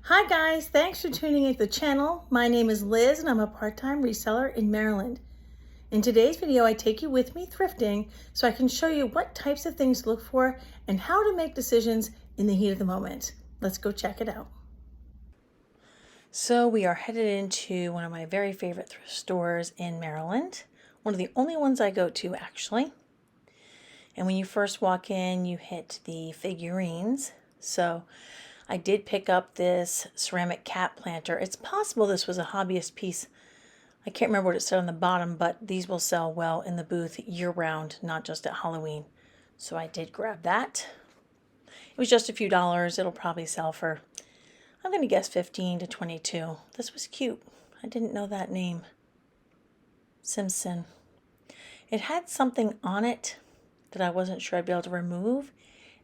Hi guys, thanks for tuning into the channel. My name is Liz and I'm a part-time reseller in Maryland. In today's video, I take you with me thrifting so I can show you what types of things to look for and how to make decisions in the heat of the moment. Let's go check it out. So we are headed into one of my very favorite thrift stores in Maryland. One of the only ones I go to actually. And when you first walk in, you hit the figurines. So I did pick up this ceramic cat planter. It's possible this was a hobbyist piece. I can't remember what it said on the bottom, but these will sell well in the booth year-round, not just at Halloween. So I did grab that. It was just a few dollars. It'll probably sell for, I'm going to guess 15 to 22. This was cute. I didn't know that name. Simpson. It had something on it that I wasn't sure I'd be able to remove,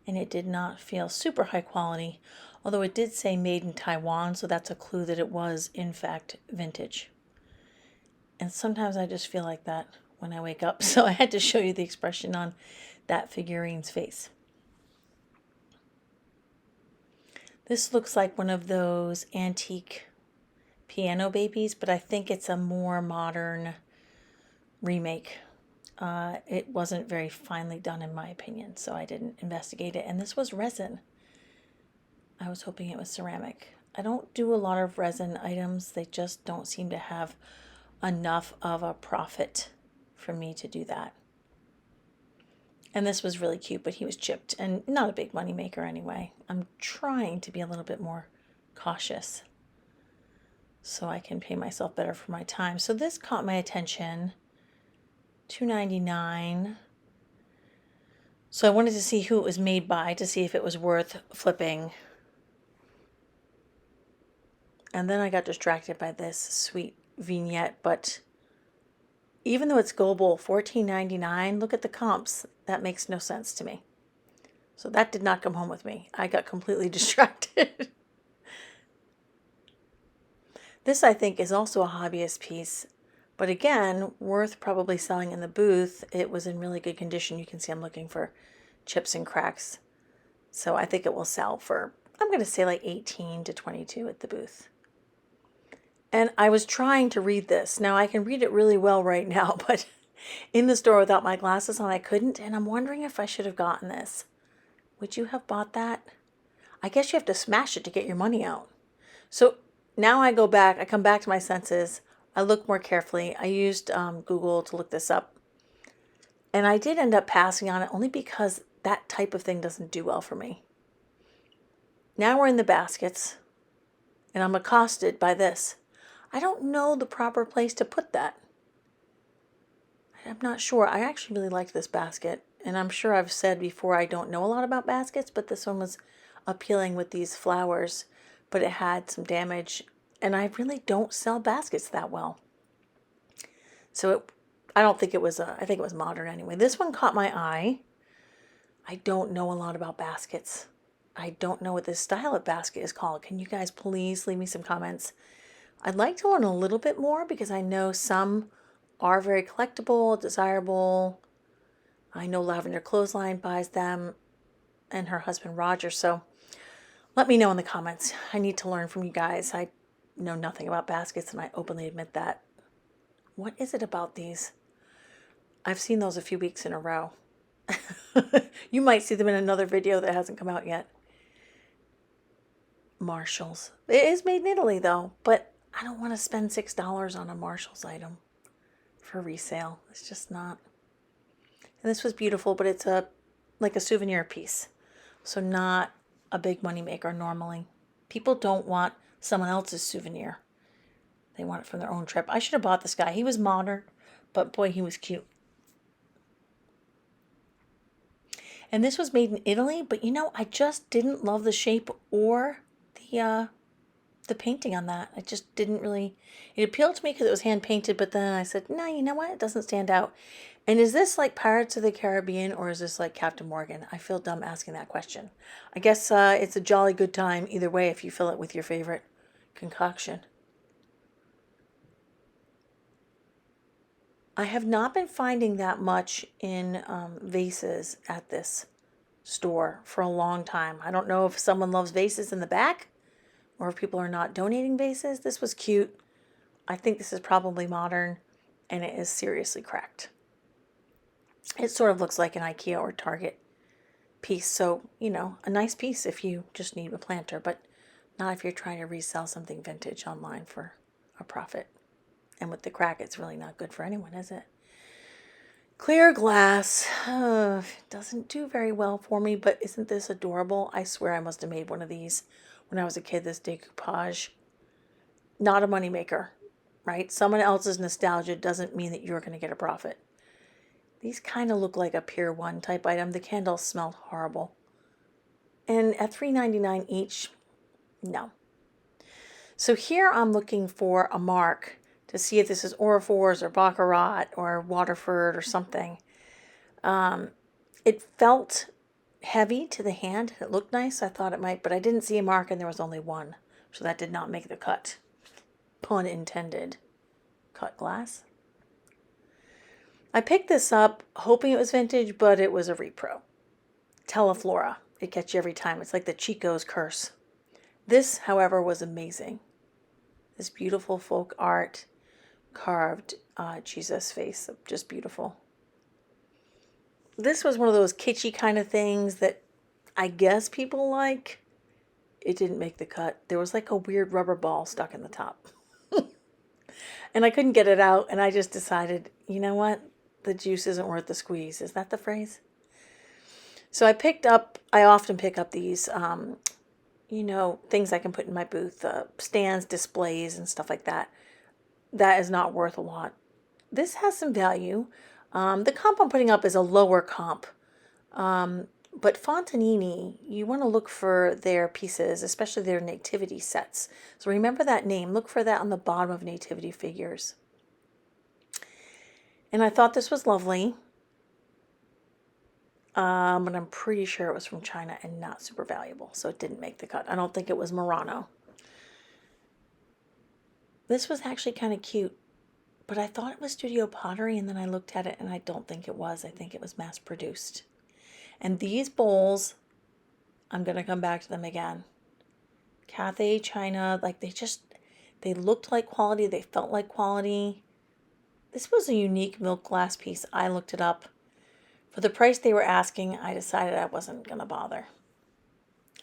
and it did not feel super high quality, although it did say made in Taiwan, so that's a clue that it was in fact vintage. And sometimes I just feel like that when I wake up, so I had to show you the expression on that figurine's face. This looks like one of those antique piano babies, but I think it's a more modern remake. It wasn't very finely done in my opinion, so I didn't investigate it. And this was resin. I was hoping it was ceramic. I don't do a lot of resin items. They just don't seem to have enough of a profit for me to do that. And this was really cute, but he was chipped and not a big money maker anyway. I'm trying to be a little bit more cautious so I can pay myself better for my time. So this caught my attention. $2.99. So I wanted to see who it was made by to see if it was worth flipping. And then I got distracted by this sweet vignette, but even though it's global, $14.99, look at the comps. That makes no sense to me. So that did not come home with me. I got completely distracted. This, I think, is also a hobbyist piece. But again, worth probably selling in the booth. It was in really good condition. You can see I'm looking for chips and cracks. So I think it will sell for, I'm going to say like 18 to 22 at the booth. And I was trying to read this. Now I can read it really well right now, but in the store without my glasses on, I couldn't. And I'm wondering if I should have gotten this. Would you have bought that? I guess you have to smash it to get your money out. So now I go back, I come back to my senses. I look more carefully. I used Google to look this up. And I did end up passing on it only because that type of thing doesn't do well for me. Now we're in the baskets and I'm accosted by this. I don't know the proper place to put that. I'm not sure. I actually really liked this basket. And I'm sure I've said before I don't know a lot about baskets, but this one was appealing with these flowers, but it had some damage. And I really don't sell baskets that well. So I don't think it was, I think it was modern anyway. This one caught my eye. I don't know a lot about baskets. I don't know what this style of basket is called. Can you guys please leave me some comments? I'd like to learn a little bit more because I know some are very collectible, desirable. I know Lavender Clothesline buys them and her husband Roger. So let me know in the comments. I need to learn from you guys. I know nothing about baskets and I openly admit that. What is it about these? I've seen those a few weeks in a row. You might see them in another video that hasn't come out yet. Marshalls. It is made in Italy though, but I don't want to spend $6 on a Marshalls item for resale. It's just not. And this was beautiful, but it's like a souvenir piece. So not a big money maker normally. People don't want someone else's souvenir. They want it from their own trip. I should have bought this guy. He was modern, but boy, he was cute. And this was made in Italy, but you know, I just didn't love the shape or the painting on that. I just didn't really, it appealed to me because it was hand painted, but then I said, no, you know what? It doesn't stand out. And is this like Pirates of the Caribbean or is this like Captain Morgan? I feel dumb asking that question. I guess it's a jolly good time either way if you fill it with your favorite concoction. I have not been finding that much in vases at this store for a long time. I don't know if someone loves vases in the back or if people are not donating vases. This was cute. I think this is probably modern, and it is seriously cracked. It sort of looks like an IKEA or Target piece. So, you know, a nice piece if you just need a planter, but not if you're trying to resell something vintage online for a profit. And with the crack, it's really not good for anyone, is it? Clear glass. Doesn't do very well for me, but isn't this adorable? I swear I must have made one of these when I was a kid, this decoupage. Not a moneymaker, right? Someone else's nostalgia doesn't mean that you're going to get a profit. These kind of look like a Pier 1 type item. The candles smelled horrible. And at $3.99 each, no. So here I'm looking for a mark to see if this is Aurifors or Baccarat or Waterford or something. It felt heavy to the hand. It looked nice. I thought it might, but I didn't see a mark and there was only one. So that did not make the cut. Pun intended. Cut glass. I picked this up hoping it was vintage, but it was a repro. Teleflora. It gets you every time. It's like the Chico's curse. This, however, was amazing. This beautiful folk art carved Jesus face. Just beautiful. This was one of those kitschy kind of things that I guess people like. It didn't make the cut. There was like a weird rubber ball stuck in the top. And I couldn't get it out, and I just decided, you know what? The juice isn't worth the squeeze. Is that the phrase? So I often pick up these, you know, things I can put in my booth, stands, displays, and stuff like that. That is not worth a lot. This has some value. The comp I'm putting up is a lower comp. But Fontanini, you want to look for their pieces, especially their nativity sets. So remember that name. Look for that on the bottom of nativity figures. And I thought this was lovely. But I'm pretty sure it was from China and not super valuable. So it didn't make the cut. I don't think it was Murano. This was actually kind of cute. But I thought it was studio pottery, and then I looked at it and I don't think it was. I think it was mass produced. And these bowls, I'm going to come back to them again. Cathay, China, like they looked like quality. They felt like quality. This was a unique milk glass piece. I looked it up. For the price they were asking, I decided I wasn't going to bother.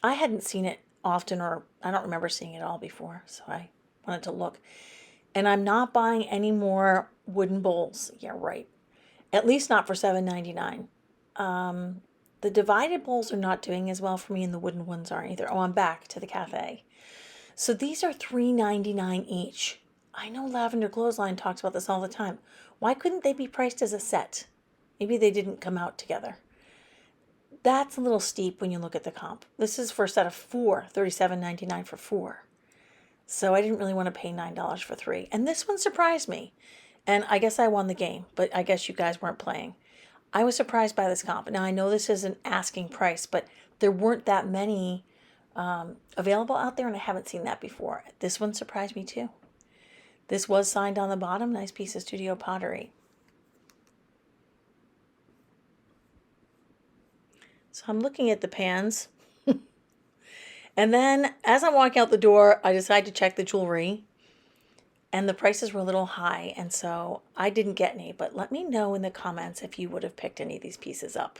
I hadn't seen it often, or I don't remember seeing it all before, so I wanted to look. And I'm not buying any more wooden bowls. Yeah, right. At least not for $7.99. The divided bowls are not doing as well for me, and the wooden ones aren't either. Oh, I'm back to the Cathay. So these are $3.99 each. I know Lavender Clothesline talks about this all the time. Why couldn't they be priced as a set? Maybe they didn't come out together. That's a little steep when you look at the comp. This is for a set of 4, $37.99 for 4. So I didn't really want to pay $9 for 3. And this one surprised me. And I guess I won the game, but I guess you guys weren't playing. I was surprised by this comp. Now, I know this is an asking price, but there weren't that many available out there, and I haven't seen that before. This one surprised me too. This was signed on the bottom. Nice piece of studio pottery. So I'm looking at the pans. And then as I'm walking out the door, I decided to check the jewelry. And the prices were a little high, and so I didn't get any. But let me know in the comments if you would have picked any of these pieces up.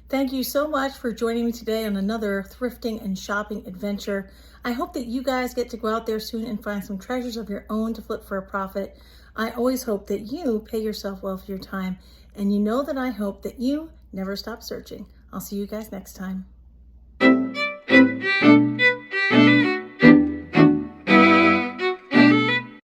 Thank you so much for joining me today on another thrifting and shopping adventure. I hope that you guys get to go out there soon and find some treasures of your own to flip for a profit. I always hope that you pay yourself well for your time, and you know that I hope that you never stop searching. I'll see you guys next time.